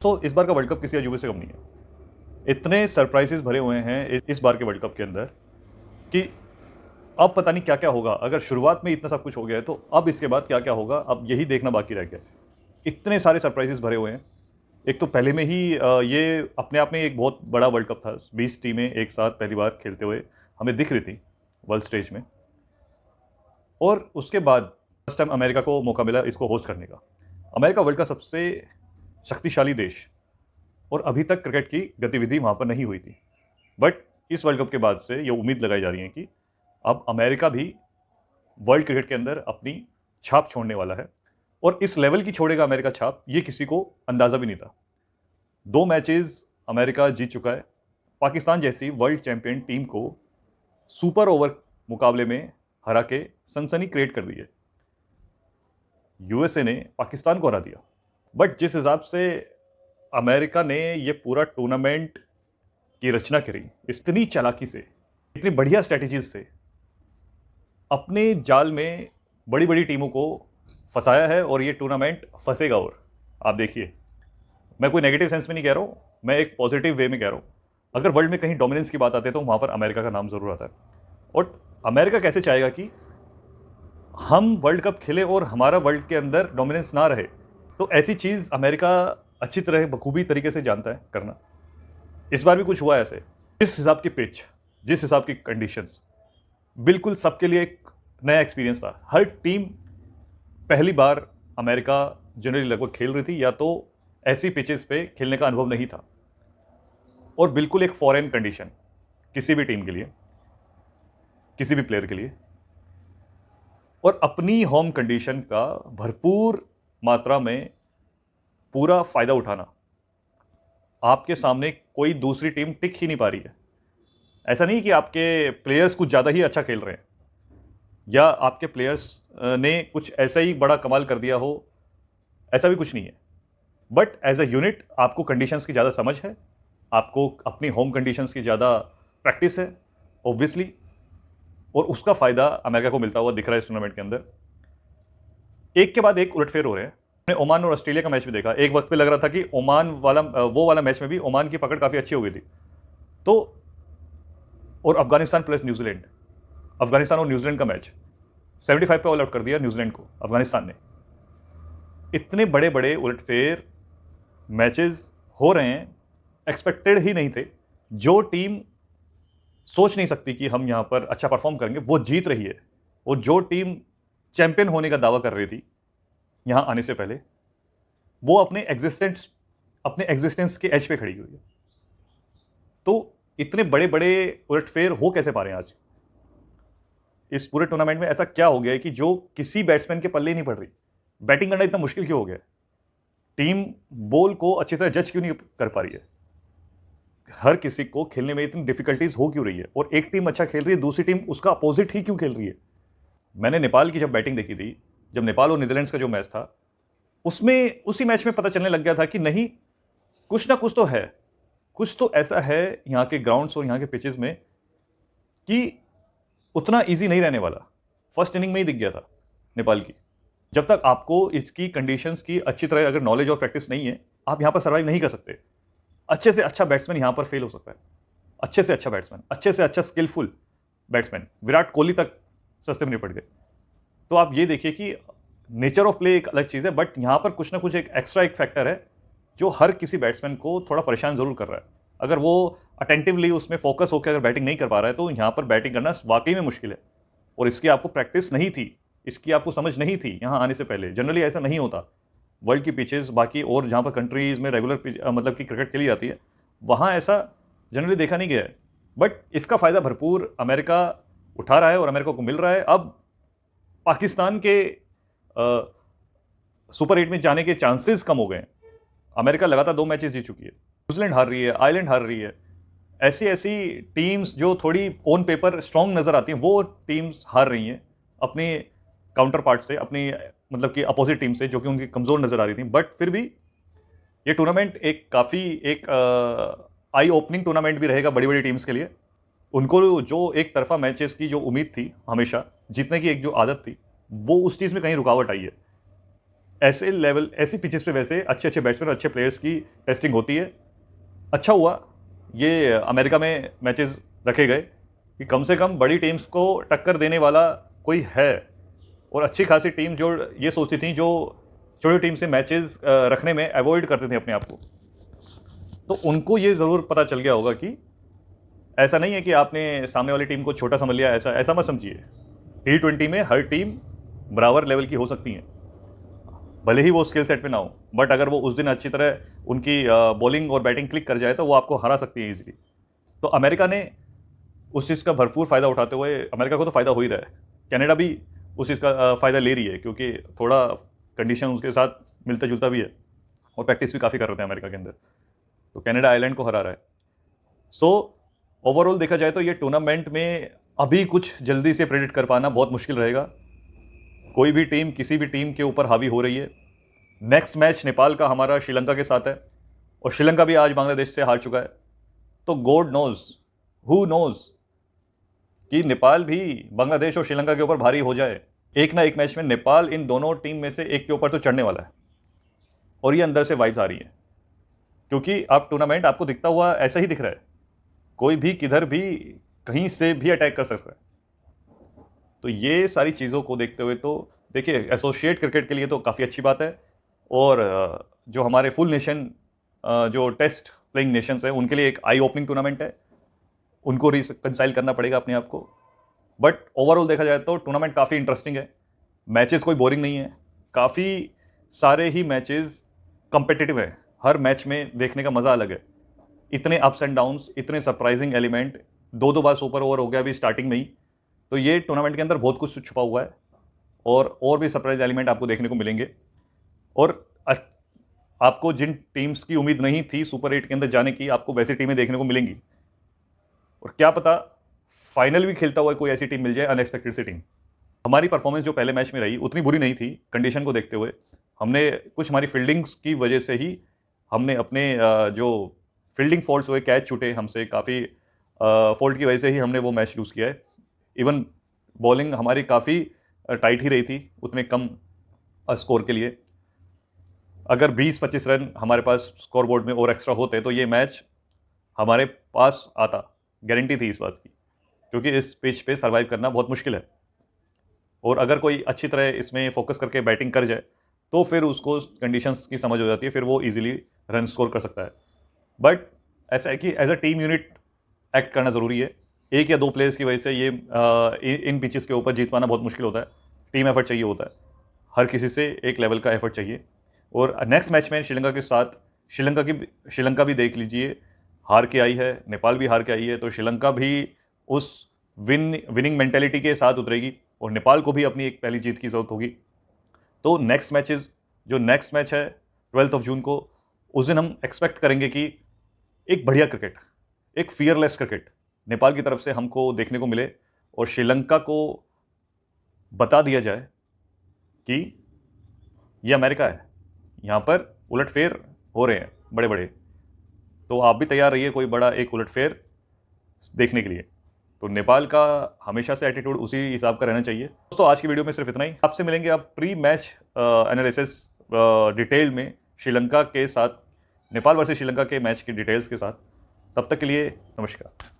तो इस बार का वर्ल्ड कप किसी अजूबे से कम नहीं है। इतने सरप्राइजेस भरे हुए हैं इस बार के वर्ल्ड कप के अंदर कि अब पता नहीं क्या क्या होगा। अगर शुरुआत में इतना सब कुछ हो गया है तो अब इसके बाद क्या क्या होगा, अब यही देखना बाकी रह गया। इतने सारे सरप्राइजेस भरे हुए हैं। एक तो पहले में ही ये अपने आप में एक बहुत बड़ा वर्ल्ड कप था। 20 टीमें एक साथ पहली बार खेलते हुए हमें दिख रही थी वर्ल्ड स्टेज में। और उसके बाद फर्स्ट टाइम अमेरिका को मौका मिला इसको होस्ट करने का। अमेरिका वर्ल्ड का सबसे शक्तिशाली देश, और अभी तक क्रिकेट की गतिविधि वहाँ पर नहीं हुई थी। बट इस वर्ल्ड कप के बाद से ये उम्मीद लगाई जा रही है कि अब अमेरिका भी वर्ल्ड क्रिकेट के अंदर अपनी छाप छोड़ने वाला है। और इस लेवल की छोड़ेगा अमेरिका छाप, ये किसी को अंदाज़ा भी नहीं था। 2 मैचेस अमेरिका जीत चुका है। पाकिस्तान जैसी वर्ल्ड चैंपियन टीम को सुपर ओवर मुकाबले में हरा के सनसनी क्रिएट कर दी है। यूएसए ने पाकिस्तान को हरा दिया। बट जिस हिसाब से अमेरिका ने ये पूरा टूर्नामेंट की रचना करी, इतनी चालाकी से, इतनी बढ़िया स्ट्रैटेजीज से अपने जाल में बड़ी बड़ी टीमों को फंसाया है, और ये टूर्नामेंट फंसेगा। और आप देखिए, मैं कोई नेगेटिव सेंस में नहीं कह रहा हूँ, मैं एक पॉजिटिव वे में कह रहा हूँ। अगर वर्ल्ड में कहीं डोमिनेंस की बात आती है तो वहाँ पर अमेरिका का नाम ज़रूर आता है। और अमेरिका कैसे चाहेगा कि हम वर्ल्ड कप खेले और हमारा वर्ल्ड के अंदर डोमिनेंस ना रहे। तो ऐसी चीज़ अमेरिका अच्छी तरह बखूबी तरीके से जानता है करना। इस बार भी कुछ हुआ ऐसे। जिस हिसाब की पिच, जिस हिसाब की कंडीशंस, बिल्कुल सबके लिए एक नया एक्सपीरियंस था। हर टीम पहली बार अमेरिका जनरली लगभग खेल रही थी, या तो ऐसी पिचेस पे खेलने का अनुभव नहीं था। और बिल्कुल एक फॉरेन कंडीशन किसी भी टीम के लिए, किसी भी प्लेयर के लिए। और अपनी होम कंडीशन का भरपूर मात्रा में पूरा फायदा उठाना। आपके सामने कोई दूसरी टीम टिक ही नहीं पा रही है। ऐसा नहीं कि आपके प्लेयर्स कुछ ज़्यादा ही अच्छा खेल रहे हैं, या आपके प्लेयर्स ने कुछ ऐसा ही बड़ा कमाल कर दिया हो, ऐसा भी कुछ नहीं है। बट एज अ यूनिट आपको कंडीशंस की ज़्यादा समझ है, आपको अपनी होम कंडीशंस की ज़्यादा प्रैक्टिस है ऑब्वियसली, और उसका फ़ायदा अमेरिका को मिलता हुआ दिख रहा है इस टूर्नामेंट के अंदर। एक के बाद एक उलटफेर हो रहे हैं। मैंने ओमान और ऑस्ट्रेलिया का मैच भी देखा। एक वक्त पे लग रहा था कि ओमान वाला वो वाला मैच में भी ओमान की पकड़ काफ़ी अच्छी हो गई थी। तो और अफगानिस्तान प्लस न्यूजीलैंड, अफगानिस्तान और न्यूजीलैंड का मैच 75 पे ऑल आउट कर दिया न्यूजीलैंड को अफगानिस्तान ने। इतने बड़े बड़े उलटफेर मैचेस हो रहे हैं, एक्सपेक्टेड ही नहीं थे। जो टीम सोच नहीं सकती कि हम यहां पर अच्छा परफॉर्म करेंगे, वो जीत रही है। और जो टीम चैंपियन होने का दावा कर रही थी यहां आने से पहले, वो अपने एग्जिस्टेंस के एज पे खड़ी हुई है। तो इतने बड़े बड़े उलटफेर हो कैसे पा रहे हैं आज इस पूरे टूर्नामेंट में? ऐसा क्या हो गया है कि जो किसी बैट्समैन के पल्ले नहीं पड़ रही? बैटिंग करना इतना मुश्किल क्यों हो गया? टीम बॉल को अच्छी तरह जज क्यों नहीं कर पा रही है? हर किसी को खेलने में इतनी डिफिकल्टीज हो क्यों रही है? और एक टीम अच्छा खेल रही है, दूसरी टीम उसका अपोजिट ही क्यों खेल रही है? मैंने नेपाल की जब बैटिंग देखी थी, जब नेपाल और नीदरलैंड्स का जो मैच था, उसमें उसी मैच में पता चलने लग गया था कि नहीं, कुछ ना कुछ तो है, कुछ तो ऐसा है यहाँ के ग्राउंड्स और यहाँ के पिचेस में कि उतना ईजी नहीं रहने वाला। फर्स्ट इनिंग में ही दिख गया था नेपाल की। जब तक आपको इसकी कंडीशंस की अच्छी तरह अगर नॉलेज और प्रैक्टिस नहीं है, आप यहाँ पर सर्वाइव नहीं कर सकते। अच्छे से अच्छा बैट्समैन यहाँ पर फेल हो सकता है। अच्छे से अच्छा बैट्समैन, अच्छे से अच्छा स्किलफुल बैट्समैन, विराट कोहली तक सस्ते में निपट गए। तो आप ये देखिए कि नेचर ऑफ प्ले एक अलग चीज़ है, बट यहाँ पर कुछ ना कुछ एक एक्स्ट्रा एक फैक्टर है जो हर किसी बैट्समैन को थोड़ा परेशान जरूर कर रहा है। अगर वो अटेंटिवली उसमें फोकस होकर अगर बैटिंग नहीं कर पा रहा है, तो यहाँ पर बैटिंग करना वाकई में मुश्किल है। और इसकी आपको प्रैक्टिस नहीं थी, इसकी आपको समझ नहीं थी यहाँ आने से पहले। जनरली ऐसा नहीं होता। वर्ल्ड की पिचेस बाकी और जहाँ पर कंट्रीज़ में रेगुलर मतलब कि क्रिकेट खेली जाती है, वहाँ ऐसा जनरली देखा नहीं गया है। बट इसका फ़ायदा भरपूर अमेरिका उठा रहा है और अमेरिका को मिल रहा है। अब पाकिस्तान के सुपर 8 में जाने के चांसेस कम हो गए हैं। अमेरिका लगातार 2 मैचेस जीत चुकी है। न्यूजीलैंड हार रही है, आयरलैंड हार रही है। ऐसी ऐसी टीम्स जो थोड़ी ऑन पेपर स्ट्रांग नज़र आती हैं, वो टीम्स हार रही हैं अपने काउंटर पार्ट से, अपनी मतलब कि अपोजिट टीम से, जो कि उनकी कमज़ोर नज़र आ रही थी। बट फिर भी ये टूर्नामेंट एक काफ़ी एक आई ओपनिंग टूर्नामेंट भी रहेगा बड़ी बड़ी टीम्स के लिए। उनको जो एक तरफा मैचेस की जो उम्मीद थी, हमेशा जीतने की एक जो आदत थी, वो उस चीज़ में कहीं रुकावट आई है। ऐसे लेवल, ऐसी पिचेस पे वैसे अच्छे अच्छे बैट्समैन और अच्छे प्लेयर्स की टेस्टिंग होती है। अच्छा हुआ ये अमेरिका में मैचेस रखे गए कि कम से कम बड़ी टीम्स को टक्कर देने वाला कोई है, और अच्छी खासी टीम जो ये सोचती थी, जो छोटी टीम से मैचेस रखने में अवॉइड करते थे अपने आप को, तो उनको ये ज़रूर पता चल गया होगा कि ऐसा नहीं है कि आपने सामने वाली टीम को छोटा समझ लिया, ऐसा ऐसा मत समझिए। T20 में हर टीम बराबर लेवल की हो सकती है, भले ही वो स्किल सेट पे ना हो, बट अगर वो उस दिन अच्छी तरह उनकी बॉलिंग और बैटिंग क्लिक कर जाए तो वो आपको हरा सकती है इजीली। तो अमेरिका ने उस चीज़ का भरपूर फ़ायदा उठाते हुए, अमेरिका को तो फ़ायदा हो ही रहा है, कनाडा भी उस चीज़ का फ़ायदा ले रही है, क्योंकि थोड़ा कंडीशन उसके साथ मिलता जुलता भी है और प्रैक्टिस भी काफ़ी कर रहे थे अमेरिका के अंदर, तो कनाडा आयरलैंड को हरा रहा है। सो ओवरऑल देखा जाए तो ये टूर्नामेंट में अभी कुछ जल्दी से प्रेडिक्ट कर पाना बहुत मुश्किल रहेगा। कोई भी टीम किसी भी टीम के ऊपर हावी हो रही है। नेक्स्ट मैच नेपाल का हमारा श्रीलंका के साथ है, और श्रीलंका भी आज बांग्लादेश से हार चुका है। तो गॉड नोज, हु नोज कि नेपाल भी बांग्लादेश और श्रीलंका के ऊपर भारी हो जाए। एक ना एक मैच में नेपाल इन दोनों टीम में से एक के ऊपर तो चढ़ने वाला है, और ये अंदर से वाइब्स आ रही है, क्योंकि आप टूर्नामेंट आपको दिखता हुआ ऐसा ही दिख रहा है, कोई भी किधर भी कहीं से भी अटैक कर सकता है। तो ये सारी चीज़ों को देखते हुए तो देखिए, एसोसिएट क्रिकेट के लिए तो काफ़ी अच्छी बात है, और जो हमारे फुल नेशन, जो टेस्ट प्लेइंग नेशंस हैं, उनके लिए एक आई ओपनिंग टूर्नामेंट है, उनको रिकंसाइल करना पड़ेगा अपने आप को। बट ओवरऑल देखा जाए तो टूर्नामेंट काफ़ी इंटरेस्टिंग है, मैचेस कोई बोरिंग नहीं है, काफ़ी सारे ही मैचेस कंपेटिटिव है, हर मैच में देखने का मज़ा अलग है। इतने अप्स एंड डाउन्स, इतने सरप्राइजिंग एलिमेंट, दो बार सुपर ओवर हो गया अभी स्टार्टिंग में ही, तो ये टूर्नामेंट के अंदर बहुत कुछ छुपा हुआ है, और भी सरप्राइज एलिमेंट आपको देखने को मिलेंगे। और आपको जिन टीम्स की उम्मीद नहीं थी सुपर 8 के अंदर जाने की, आपको वैसी टीमें देखने को मिलेंगी, और क्या पता फाइनल भी खेलता हुआ कोई ऐसी टीम मिल जाए, अनएक्सपेक्टेड सी टीम। हमारी परफॉर्मेंस जो पहले मैच में रही उतनी बुरी नहीं थी, कंडीशन को देखते हुए हमने कुछ हमारी फील्डिंग्स की वजह से ही हमने अपने जो फील्डिंग फॉल्ट्स हुए, कैच छूटे हमसे, काफ़ी फॉल्ट की वजह से ही हमने वो मैच लूज़ किया है। इवन बॉलिंग हमारी काफ़ी टाइट ही रही थी उतने कम स्कोर के लिए। अगर 20-25 रन हमारे पास स्कोर बोर्ड में और एक्स्ट्रा होते तो ये मैच हमारे पास आता, गारंटी थी इस बात की, क्योंकि इस पिच पे सर्वाइव करना बहुत मुश्किल है, और अगर कोई अच्छी तरह इसमें फोकस करके बैटिंग कर जाए तो फिर उसको कंडीशंस की समझ हो जाती है, फिर वो इजीली रन स्कोर कर सकता है। बट ऐसा है कि as a team unit act करना ज़रूरी है। एक या दो प्लेयर्स की वजह से ये इन पिचेस के ऊपर जीत पाना बहुत मुश्किल होता है, टीम एफर्ट चाहिए होता है, हर किसी से एक लेवल का एफर्ट चाहिए। और नेक्स्ट मैच में श्रीलंका के साथ, श्रीलंका भी देख लीजिए हार के आई है, नेपाल भी हार के आई है, तो श्रीलंका भी उस विनिंग मेंटेलिटी के साथ उतरेगी, और नेपाल को भी अपनी एक पहली जीत की ज़रूरत होगी। तो नेक्स्ट मैच है 12 जून को, उस दिन हम एक्सपेक्ट करेंगे कि एक बढ़िया क्रिकेट, एक फियरलेस क्रिकेट नेपाल की तरफ से हमको देखने को मिले, और श्रीलंका को बता दिया जाए कि ये अमेरिका है, यहाँ पर उलटफेर हो रहे हैं बड़े बड़े, तो आप भी तैयार रहिए कोई बड़ा एक उलटफेर देखने के लिए। तो नेपाल का हमेशा से एटीट्यूड उसी हिसाब का रहना चाहिए। दोस्तों आज की वीडियो में सिर्फ इतना ही, आपसे मिलेंगे आप प्री मैच एनालिसिस डिटेल में श्रीलंका के साथ, नेपाल वर्सेस श्रीलंका के मैच की डिटेल्स के साथ। तब तक के लिए नमस्कार।